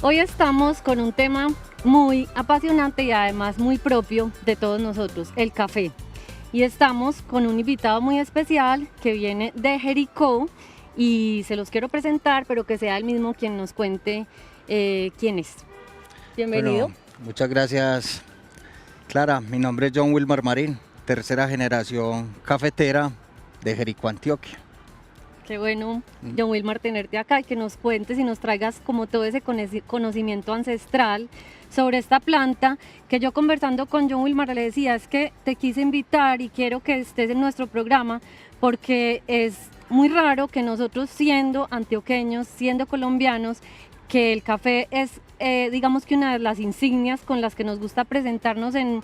Hoy estamos con un tema muy apasionante y además muy propio de todos nosotros, el café. Y estamos con un invitado muy especial que viene de Jericó y se los quiero presentar, pero que sea él mismo quien nos cuente quién es. Bienvenido. Bueno, muchas gracias, Clara. Mi nombre es John Wilmar Marín, tercera generación cafetera de Jericó, Antioquia. Qué bueno, John Wilmar, tenerte acá y que nos cuentes y nos traigas como todo ese conocimiento ancestral sobre esta planta, que yo conversando con John Wilmar le decía, es que te quise invitar y quiero que estés en nuestro programa porque es muy raro que nosotros, siendo antioqueños, siendo colombianos, que el café es digamos que una de las insignias con las que nos gusta presentarnos en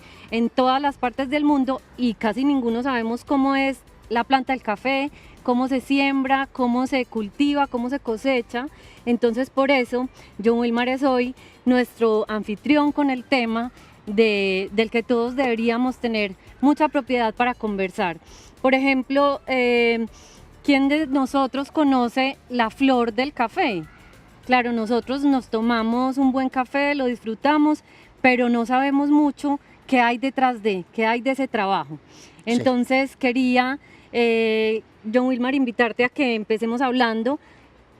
todas las partes del mundo, y casi ninguno sabemos cómo es la planta del café, cómo se siembra, cómo se cultiva, cómo se cosecha. Entonces por eso John Wilmar es hoy nuestro anfitrión con el tema del que todos deberíamos tener mucha propiedad para conversar. Por ejemplo, ¿quién de nosotros conoce la flor del café? Claro, nosotros nos tomamos un buen café, lo disfrutamos, pero no sabemos mucho qué hay detrás qué hay de ese trabajo. Entonces quería, John Wilmar, invitarte a que empecemos hablando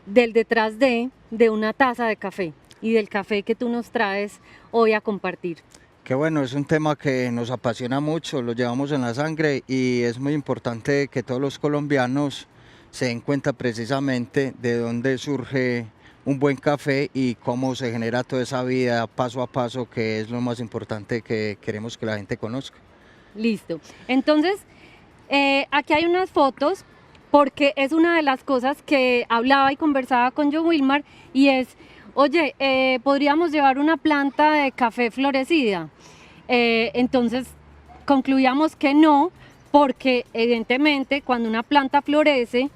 del detrás de una taza de café y del café que tú nos traes hoy a compartir. Qué bueno, es un tema que nos apasiona mucho, lo llevamos en la sangre y es muy importante que todos los colombianos se den cuenta precisamente de dónde surge un buen café y cómo se genera toda esa vida paso a paso, que es lo más importante que queremos que la gente conozca. Listo. Entonces, aquí hay unas fotos porque es una de las cosas que hablaba y conversaba con John Wilmar, y es, oye, podríamos llevar una planta de café florecida. Entonces concluíamos que no, porque evidentemente cuando una planta florece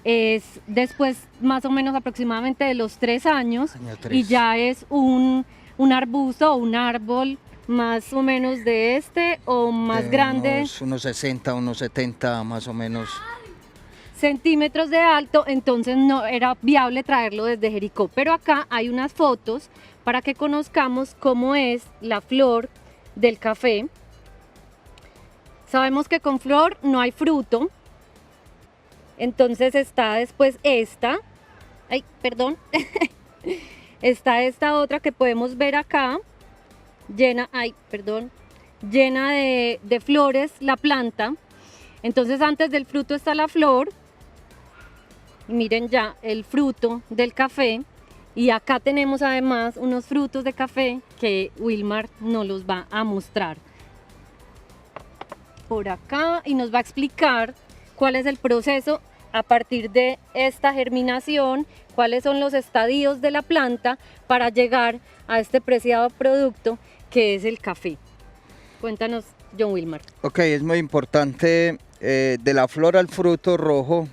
es después más o menos aproximadamente de los 3 años, y ya es un arbusto o un árbol más o menos de o más grande. Unos 60, unos 70 más o menos centímetros de alto, entonces no era viable traerlo desde Jericó. Pero acá hay unas fotos para que conozcamos cómo es la flor del café. Sabemos que con flor no hay fruto. Entonces está después esta, está esta otra que podemos ver acá, llena de flores la planta. Entonces antes del fruto está la flor, miren ya el fruto del café, y acá tenemos además unos frutos de café que Wilmar nos los va a mostrar por acá y nos va a explicar cuál es el proceso a partir de esta germinación, cuáles son los estadios de la planta para llegar a este preciado producto que es el café. Cuéntanos, John Wilmar. Ok, es muy importante, de la flor al fruto rojo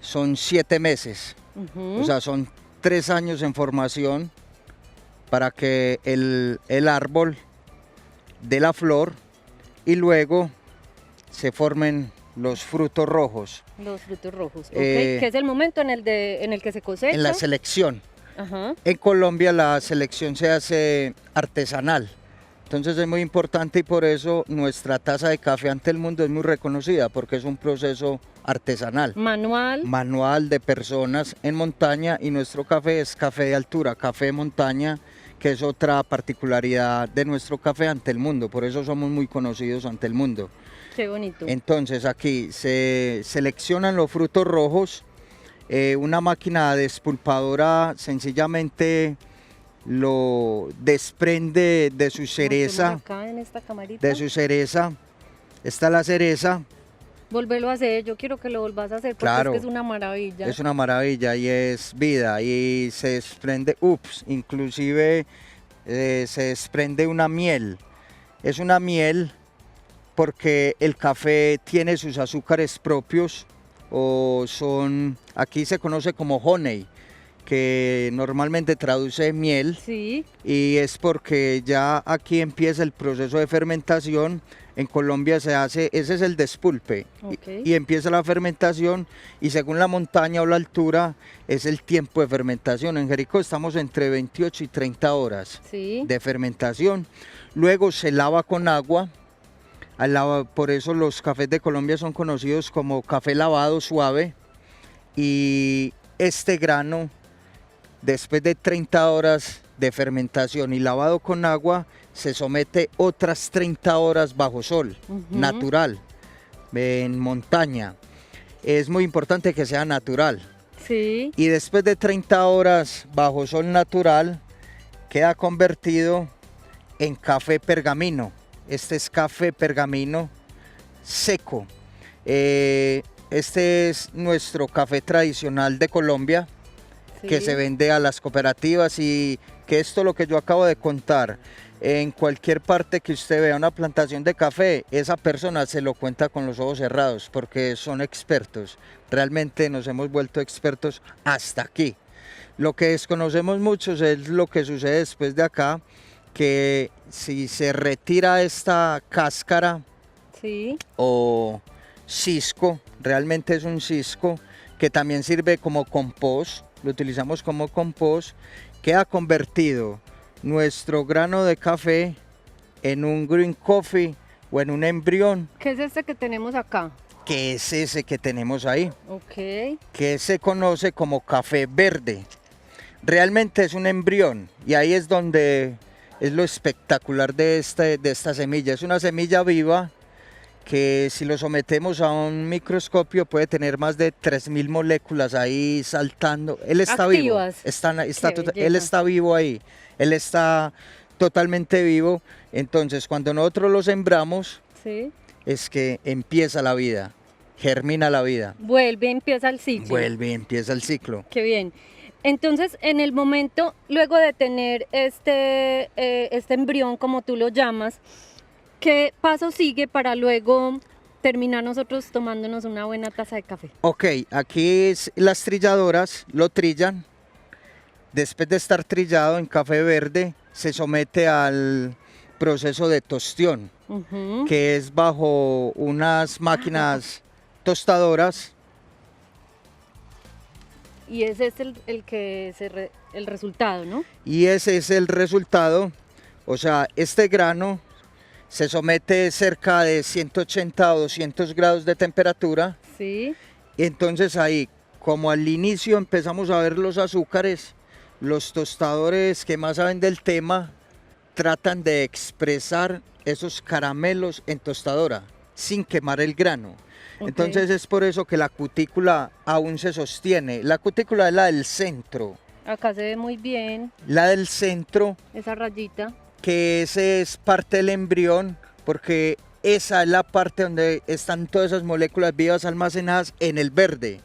son 7 meses, o sea, son 3 años en formación para que el árbol dé la flor y luego se formen los frutos rojos. Los frutos rojos, que es el momento en el que se cosecha. En la selección. Ajá. En Colombia la selección se hace artesanal, entonces es muy importante y por eso nuestra taza de café ante el mundo es muy reconocida, porque es un proceso artesanal. Manual de personas en montaña, y nuestro café es café de altura, café de montaña, que es otra particularidad de nuestro café ante el mundo, por eso somos muy conocidos ante el mundo. Qué bonito. Entonces aquí se seleccionan los frutos rojos, una máquina despulpadora sencillamente lo desprende de su cereza. Acá en esta camarita. De su cereza, está la cereza. Volverlo a hacer, yo quiero que lo volvás a hacer porque claro, es que es una maravilla. Es una maravilla y es vida, y se desprende, inclusive se desprende una miel. Es una miel porque el café tiene sus azúcares propios, aquí se conoce como honey, que normalmente traduce miel, Sí. y es porque ya aquí empieza el proceso de fermentación. En Colombia se hace, ese es el despulpe, Okay. y empieza la fermentación, y según la montaña o la altura es el tiempo de fermentación. En Jericó estamos entre 28 y 30 horas Sí. de fermentación. Luego se lava con agua, por eso los cafés de Colombia son conocidos como café lavado suave, y este grano, después de 30 horas de fermentación y lavado con agua, se somete otras 30 horas bajo sol, natural, en montaña. Es muy importante que sea natural. Sí. Y después de 30 horas bajo sol natural, queda convertido en café pergamino. Este es café pergamino seco. Este es nuestro café tradicional de Colombia, que se vende a las cooperativas, y que esto lo que yo acabo de contar, en cualquier parte que usted vea una plantación de café, esa persona se lo cuenta con los ojos cerrados, porque son expertos. Realmente nos hemos vuelto expertos hasta aquí. Lo que desconocemos muchos es lo que sucede después de acá, que si se retira esta cáscara, Sí. o cisco, realmente es un cisco que también sirve como compost, lo utilizamos como compost, queda convertido nuestro grano de café en un green coffee o en un embrión, ¿Qué es este que tenemos acá? que es ese que tenemos ahí, Ok. que se conoce como café verde. Realmente es un embrión, y ahí es donde es lo espectacular de esta semilla. Es una semilla viva que, si lo sometemos a un microscopio, puede tener más de 3000 moléculas ahí saltando. Él está vivo, Activas. él está vivo ahí, él está totalmente vivo. Entonces, cuando nosotros lo sembramos, Sí. es que empieza la vida, germina la vida, Vuelve, empieza el ciclo. vuelve y empieza el ciclo. Qué bien. Entonces, en el momento, luego de tener este embrión, como tú lo llamas, ¿qué paso sigue para luego terminar nosotros tomándonos una buena taza de café? Ok, aquí las trilladoras lo trillan. Después de estar trillado en café verde, se somete al proceso de tostión, Ujú. que es bajo unas máquinas tostadoras. Y ese es el resultado, ¿no? Y ese es el resultado. O sea, este grano se somete cerca de 180 o 200 grados de temperatura. Sí. Y entonces ahí, como al inicio empezamos a ver los azúcares, los tostadores que más saben del tema tratan de expresar esos caramelos en tostadora sin quemar el grano. Ok. Entonces es por eso que la cutícula aún se sostiene. La cutícula es la del centro. Acá se ve muy bien La del centro, esa rayita. que ese es parte del embrión, porque esa es la parte donde están todas esas moléculas vivas almacenadas en el verde,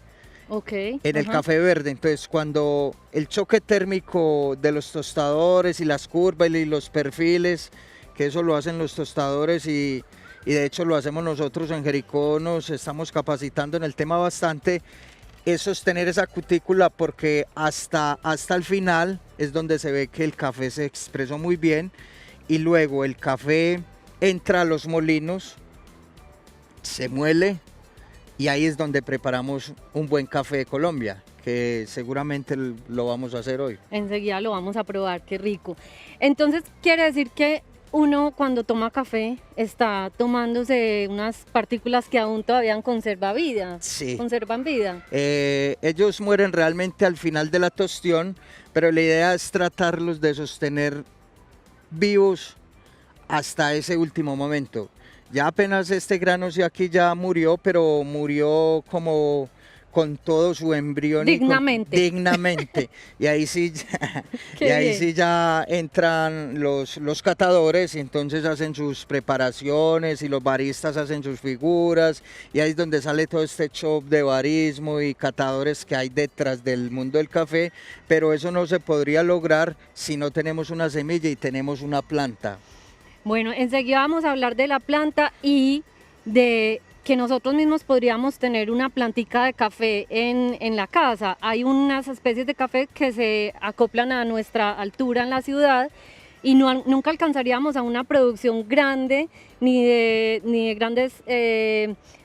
Ok. en el ajá. café verde. Entonces, cuando el choque térmico de los tostadores y las curvas y los perfiles, que eso lo hacen los tostadores, y de hecho lo hacemos nosotros en Jericó, nos estamos capacitando en el tema bastante, es sostener esa cutícula, porque hasta el final es donde se ve que el café se expresó muy bien, y luego el café entra a los molinos, se muele, y ahí es donde preparamos un buen café de Colombia, que seguramente lo vamos a hacer hoy. Enseguida lo vamos a probar, qué rico. Entonces, quiere decir que uno cuando toma café está tomándose unas partículas que aún todavía conservan vida. Sí. Conservan vida. Ellos mueren realmente al final de la tostión, pero la idea es tratarlos de sostener vivos hasta ese último momento. Ya apenas este grano sí aquí ya murió, pero murió como con todo su embrión. Dignamente. Dignamente. Y ahí sí ya, Qué y ahí bien. sí ya entran los catadores, y entonces hacen sus preparaciones, y los baristas hacen sus figuras, y ahí es donde sale todo este show de barismo y catadores que hay detrás del mundo del café, pero eso no se podría lograr si no tenemos una semilla y tenemos una planta. Bueno, enseguida vamos a hablar de la planta y de que nosotros mismos podríamos tener una plantica de café en la casa. Hay unas especies de café que se acoplan a nuestra altura en la ciudad y nunca alcanzaríamos a una producción grande ni de grandes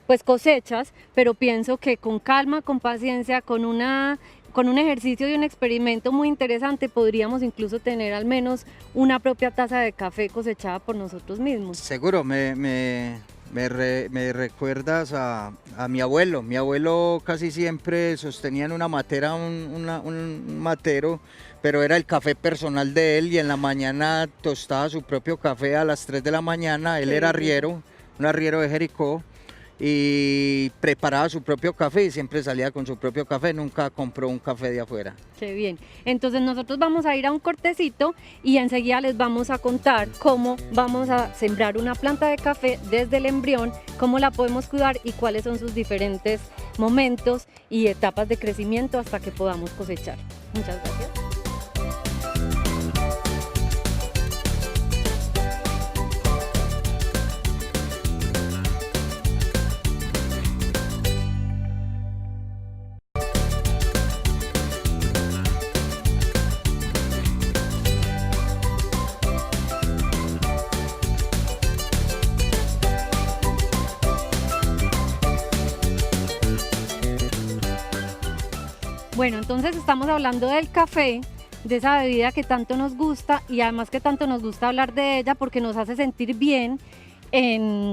pues cosechas, pero pienso que con calma, con paciencia, con un ejercicio y un experimento muy interesante podríamos incluso tener al menos una propia taza de café cosechada por nosotros mismos. Seguro, me recuerdas a mi abuelo. Mi abuelo casi siempre sostenía en una matera un matero, pero era el café personal de él y en la mañana tostaba su propio café a las 3 de la mañana. Él era arriero, un arriero de Jericó, y preparaba su propio café y siempre salía con su propio café, nunca compró un café de afuera. Qué bien, entonces nosotros vamos a ir a un cortecito y enseguida les vamos a contar cómo vamos a sembrar una planta de café desde el embrión, cómo la podemos cuidar y cuáles son sus diferentes momentos y etapas de crecimiento hasta que podamos cosechar. Muchas gracias. Bueno, entonces estamos hablando del café, de esa bebida que tanto nos gusta y además que tanto nos gusta hablar de ella porque nos hace sentir bien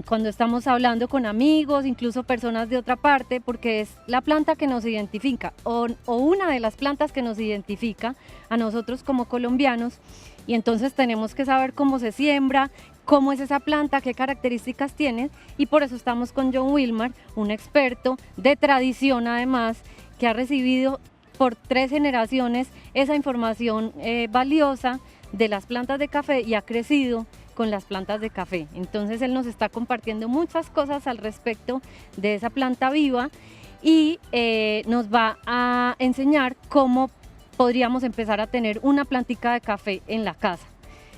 cuando estamos hablando con amigos, incluso personas de otra parte, porque es la planta que nos identifica o una de las plantas que nos identifica a nosotros como colombianos, y entonces tenemos que saber cómo se siembra, cómo es esa planta, qué características tiene, y por eso estamos con John Wilmar, un experto de tradición además, que ha recibido por 3 generaciones esa información valiosa de las plantas de café y ha crecido con las plantas de café. Entonces él nos está compartiendo muchas cosas al respecto de esa planta viva y nos va a enseñar cómo podríamos empezar a tener una plantica de café en la casa.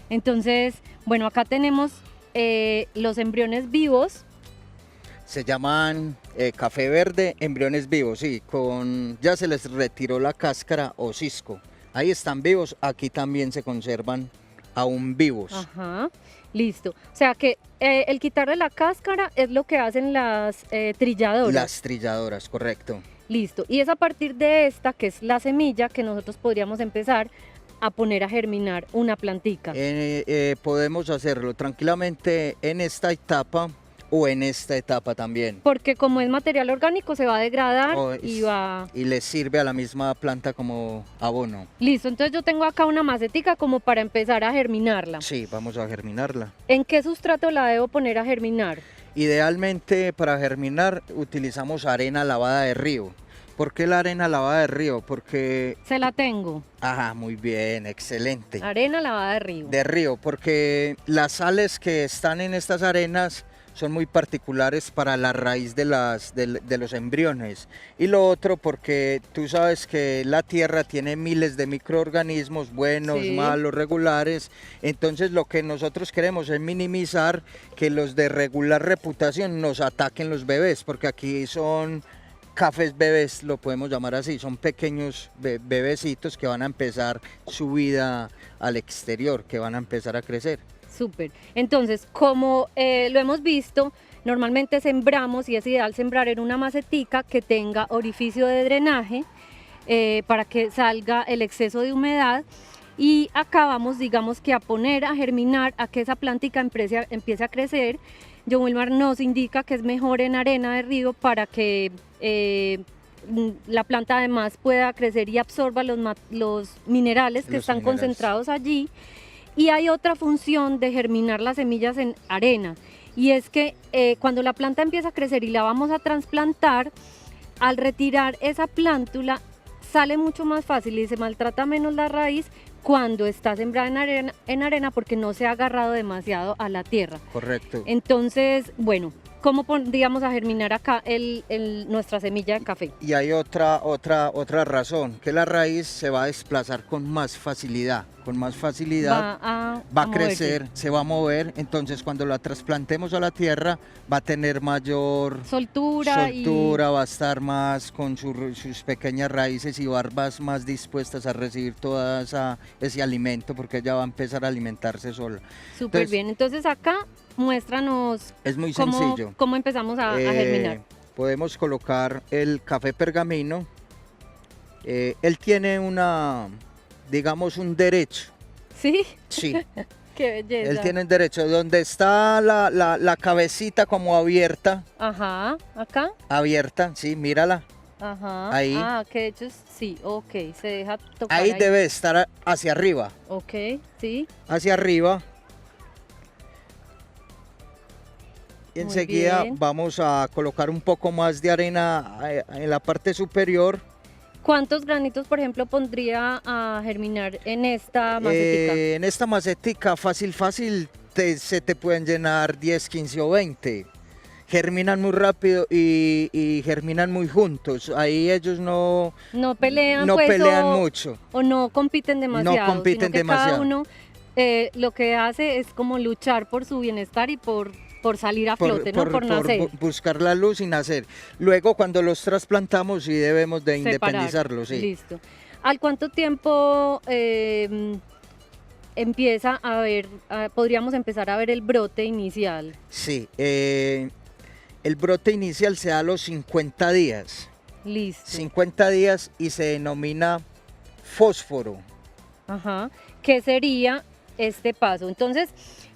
Entonces, bueno, acá tenemos los embriones vivos. Se llaman café verde, embriones vivos, sí, ya se les retiró la cáscara o cisco. Ahí están vivos, aquí también se conservan aún vivos. Ajá, listo. O sea que el quitarle la cáscara es lo que hacen las trilladoras. Las trilladoras, correcto. Listo, y es a partir de esta, que es la semilla, que nosotros podríamos empezar a poner a germinar una plantica. Podemos hacerlo tranquilamente en esta etapa o en esta etapa también. Porque como es material orgánico se va a degradar y le sirve a la misma planta como abono. Listo, entonces yo tengo acá una macetica como para empezar a germinarla. Sí, vamos a germinarla. ¿En qué sustrato la debo poner a germinar? Idealmente para germinar utilizamos arena lavada de río. ¿Por qué la arena lavada de río? Porque... Se la tengo. Ajá, muy bien, excelente. Arena lavada de río. De río, porque las sales que están en estas arenas son muy particulares para la raíz de los embriones. Y lo otro porque tú sabes que la tierra tiene miles de microorganismos, buenos, sí, malos, regulares. Entonces lo que nosotros queremos es minimizar que los de regular reputación nos ataquen los bebés, porque aquí son cafés bebés, lo podemos llamar así, son pequeños bebecitos que van a empezar su vida al exterior, que van a empezar a crecer. Súper. Entonces, como lo hemos visto, normalmente sembramos y es ideal sembrar en una macetica que tenga orificio de drenaje para que salga el exceso de humedad, y acá vamos, digamos que a poner a germinar, a que esa plántica empiece a crecer. John Wilmar nos indica que es mejor en arena de río para que la planta además pueda crecer y absorba los minerales que están concentrados allí. Y hay otra función de germinar las semillas en arena, y es que cuando la planta empieza a crecer y la vamos a trasplantar, al retirar esa plántula sale mucho más fácil y se maltrata menos la raíz cuando está sembrada en arena porque no se ha agarrado demasiado a la tierra. Correcto. Entonces, bueno, ¿cómo pondríamos a germinar acá nuestra semilla de café? Y hay otra razón, que la raíz se va a desplazar con más facilidad. Va a crecer, se va a mover, entonces cuando la trasplantemos a la tierra va a tener mayor soltura, va a estar más con sus pequeñas raíces y barbas más dispuestas a recibir todo ese alimento, porque ella va a empezar a alimentarse sola. Súper bien, entonces acá muéstranos es muy sencillo. Cómo empezamos a germinar. Podemos colocar el café pergamino, él tiene digamos un derecho. ¿Sí? Sí. Qué belleza. Él tiene un derecho, donde está la cabecita como abierta. Ajá, acá. Abierta, sí, mírala. Ajá. Ahí. Ah, que de hecho sí, ok, se deja tocar ahí. Debe estar hacia arriba. Ok, sí. Hacia arriba. Y enseguida vamos a colocar un poco más de arena en la parte superior. ¿Cuántos granitos, por ejemplo, pondría a germinar en esta macetica? En esta macetica fácil, se te pueden llenar 10, 15 o 20. Germinan muy rápido y germinan muy juntos. Ahí ellos no pelean, mucho. O no compiten demasiado. No compiten demasiado. Cada uno lo que hace es como luchar por su bienestar y por salir a flote, por nacer. Por buscar la luz y nacer. Luego, cuando los trasplantamos, sí debemos de independizarlos. Sí. Listo. ¿Al cuánto tiempo podríamos empezar a ver el brote inicial? Sí, el brote inicial se da a los 50 días. Listo. 50 días y se denomina fósforo. Ajá. ¿Qué sería este paso? Entonces,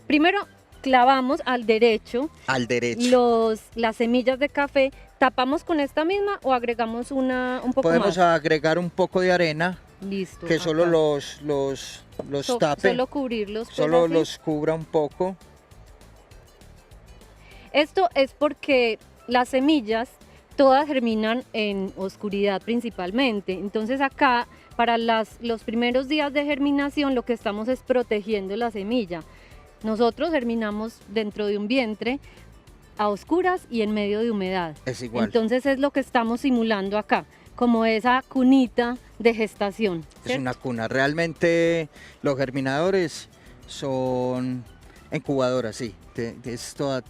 primero clavamos al derecho. Las semillas de café, ¿tapamos con esta misma o agregamos un poco Podemos más? agregar un poco de arena. Listo. Que solo los tape. Solo cubrirlos. Solo así. los cubra un poco. Esto es porque las semillas todas germinan en oscuridad principalmente. Entonces acá, para los primeros días de germinación, lo que estamos es protegiendo la semilla. Nosotros germinamos dentro de un vientre a oscuras y en medio de humedad. Es igual. Entonces es lo que estamos simulando acá, como esa cunita de gestación, ¿cierto? Es una cuna. Realmente los germinadores son incubadoras, sí. Tenés toda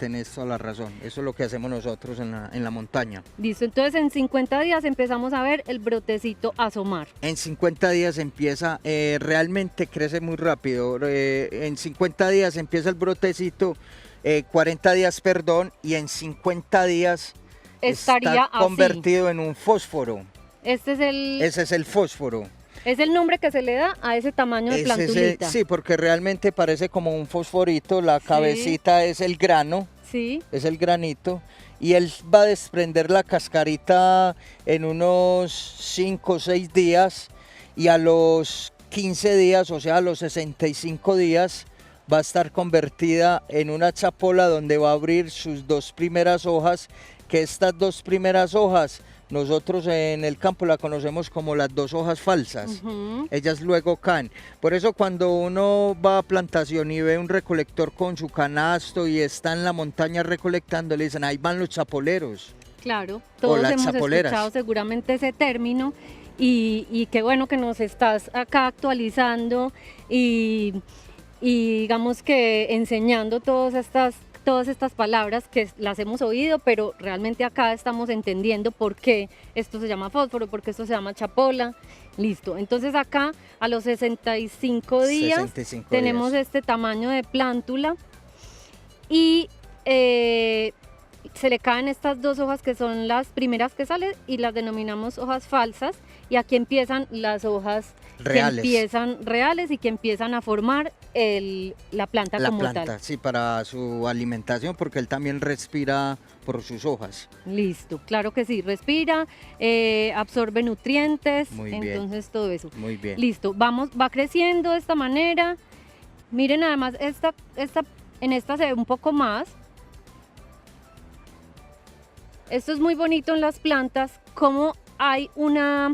la razón. Eso es lo que hacemos nosotros en la montaña. Listo, entonces en 50 días empezamos a ver el brotecito asomar. En 50 días empieza, realmente crece muy rápido. En 50 días empieza el brotecito, 40 días, perdón, y en 50 días estaría está convertido en un fósforo. Ese es el fósforo. Es el nombre que se le da a ese tamaño de plantulita. Sí, porque realmente parece como un fosforito, la cabecita es el grano, es el granito, y él va a desprender la cascarita en unos 5 o 6 días, y a los 15 días, o sea, a los 65 días, va a estar convertida en una chapola donde va a abrir sus 2 primeras hojas, que estas 2 primeras hojas nosotros en el campo la conocemos como las 2 hojas falsas. Ellas luego caen. Por eso cuando uno va a plantación y ve un recolector con su canasto y está en la montaña recolectando, le dicen, ahí van los chapoleros. Claro, todos hemos escuchado seguramente ese término y qué bueno que nos estás acá actualizando y digamos que enseñando todas estas palabras que las hemos oído, pero realmente acá estamos entendiendo por qué esto se llama fósforo, por qué esto se llama chapola. Listo, entonces acá a los 65 días tenemos este tamaño de plántula y se le caen estas 2 hojas que son las primeras que salen y las denominamos hojas falsas, y aquí empiezan las hojas reales. Que empiezan reales y que empiezan a formar la planta como tal. Sí, para su alimentación, porque él también respira por sus hojas. Listo, claro que sí, respira, absorbe nutrientes, entonces todo eso. Muy bien. Listo, va creciendo de esta manera. Miren, además en esta se ve un poco más. Esto es muy bonito en las plantas, como hay una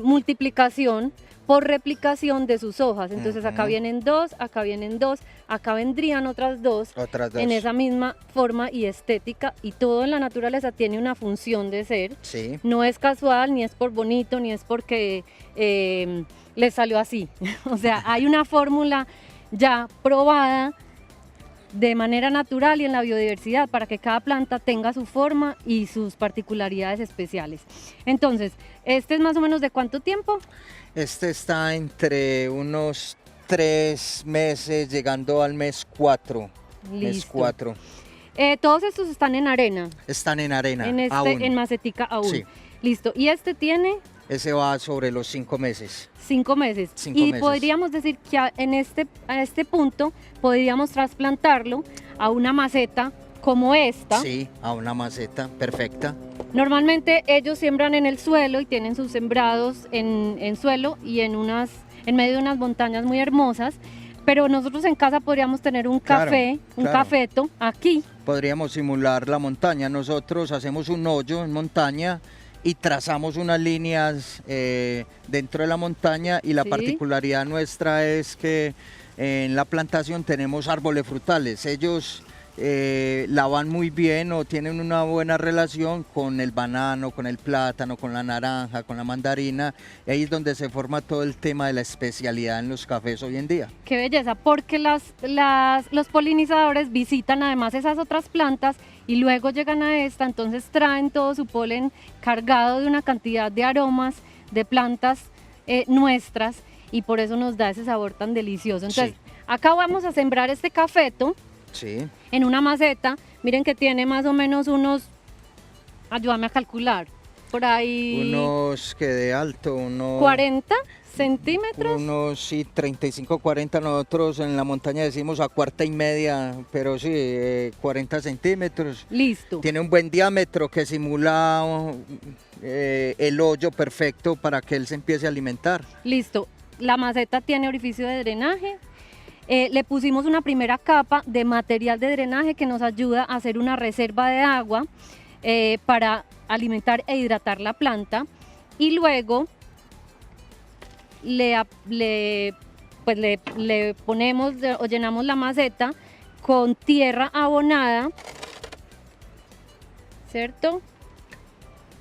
multiplicación por replicación de sus hojas. Entonces acá vienen dos, acá vienen dos, acá vendrían otras dos en esa misma forma y estética, y todo en la naturaleza tiene una función de ser. Sí. No es casual, ni es por bonito, ni es porque les salió así. O sea, hay una fórmula ya probada de manera natural y en la biodiversidad para que cada planta tenga su forma y sus particularidades especiales. Entonces, ¿este es más o menos de cuánto tiempo? Este está entre unos 3 meses, llegando al mes 4. Listo. Mes 4. Todos estos están en arena. Están en arena, aún. En macetica aún. Sí. Listo. ¿Y este tiene? Ese va sobre los 5 meses. 5 meses. 5 y meses. Podríamos decir que a este punto podríamos trasplantarlo a una maceta como esta. Sí, a una maceta perfecta. Normalmente ellos siembran en el suelo y tienen sus sembrados en suelo y en medio de unas montañas muy hermosas. Pero nosotros en casa podríamos tener un café, un cafeto aquí. Podríamos simular la montaña. Nosotros hacemos un hoyo en montaña y trazamos unas líneas dentro de la montaña, y la particularidad nuestra es que en la plantación tenemos árboles frutales. Ellos la van muy bien o tienen una buena relación con el banano, con el plátano, con la naranja, con la mandarina. Y ahí es donde se forma todo el tema de la especialidad en los cafés hoy en día. Qué belleza, porque los polinizadores visitan además esas otras plantas y luego llegan a esta, entonces traen todo su polen cargado de una cantidad de aromas de plantas nuestras, y por eso nos da ese sabor tan delicioso. Entonces, acá vamos a sembrar este cafeto. Sí. En una maceta. Miren que tiene más o menos unos, ayúdame a calcular, por ahí... Unos que de alto, unos... 40 centímetros. Unos, sí, 35, 40, nosotros en la montaña decimos a 1/4, pero sí, 40 centímetros. Listo. Tiene un buen diámetro que simula el hoyo perfecto para que él se empiece a alimentar. Listo. La maceta tiene orificio de drenaje. Le pusimos una primera capa de material de drenaje que nos ayuda a hacer una reserva de agua para alimentar e hidratar la planta, y luego le ponemos o llenamos la maceta con tierra abonada, ¿cierto?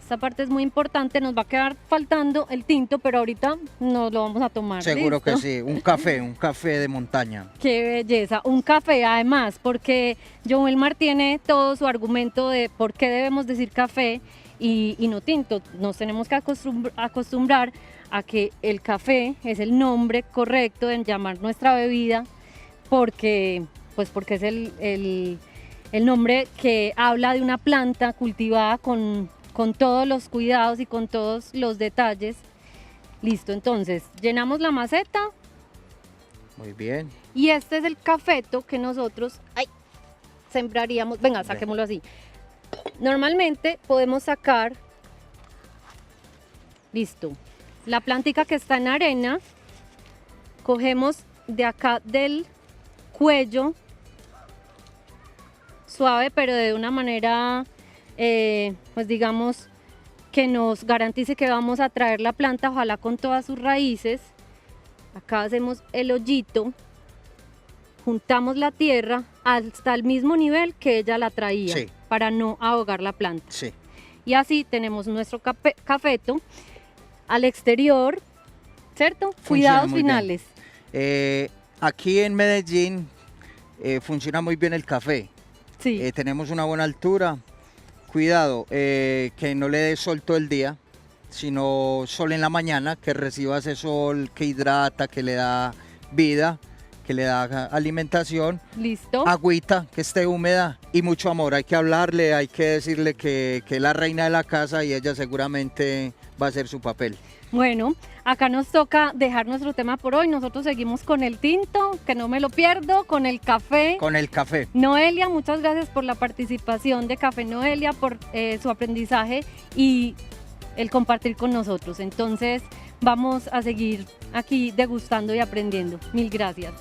Esta parte es muy importante, nos va a quedar faltando el tinto, pero ahorita nos lo vamos a tomar. Seguro ¿listo? que sí, un café de montaña. Qué belleza, un café además, porque John Wilmar tiene todo su argumento de por qué debemos decir café y no tinto. Nos tenemos que acostumbrar a que el café es el nombre correcto en llamar nuestra bebida, porque es el nombre que habla de una planta cultivada con todos los cuidados y con todos los detalles. Listo, entonces llenamos la maceta. Muy bien. Y este es el cafeto que nosotros sembraríamos. Venga, saquémoslo así. Normalmente podemos sacar, listo, la plantica que está en arena. Cogemos de acá del cuello, suave, pero de una manera pues digamos que nos garantice que vamos a traer la planta, ojalá con todas sus raíces. Acá hacemos el hoyito, juntamos la tierra hasta el mismo nivel que ella la traía, para no ahogar la planta. Sí. Y así tenemos nuestro cafeto al exterior, ¿cierto? Cuidados finales. Aquí en Medellín funciona muy bien el café. Sí. Tenemos una buena altura. Cuidado, que no le dé sol todo el día, sino sol en la mañana, que reciba ese sol que hidrata, que le da vida, que le da alimentación. Listo. Agüita, que esté húmeda, y mucho amor. Hay que hablarle, hay que decirle que es la reina de la casa y ella seguramente va a hacer su papel. Bueno, acá nos toca dejar nuestro tema por hoy. Nosotros seguimos con el tinto, que no me lo pierdo, con el café. Con el café. Noelia, muchas gracias por la participación de Café Noelia, por su aprendizaje y el compartir con nosotros. Entonces, vamos a seguir aquí degustando y aprendiendo. Mil gracias.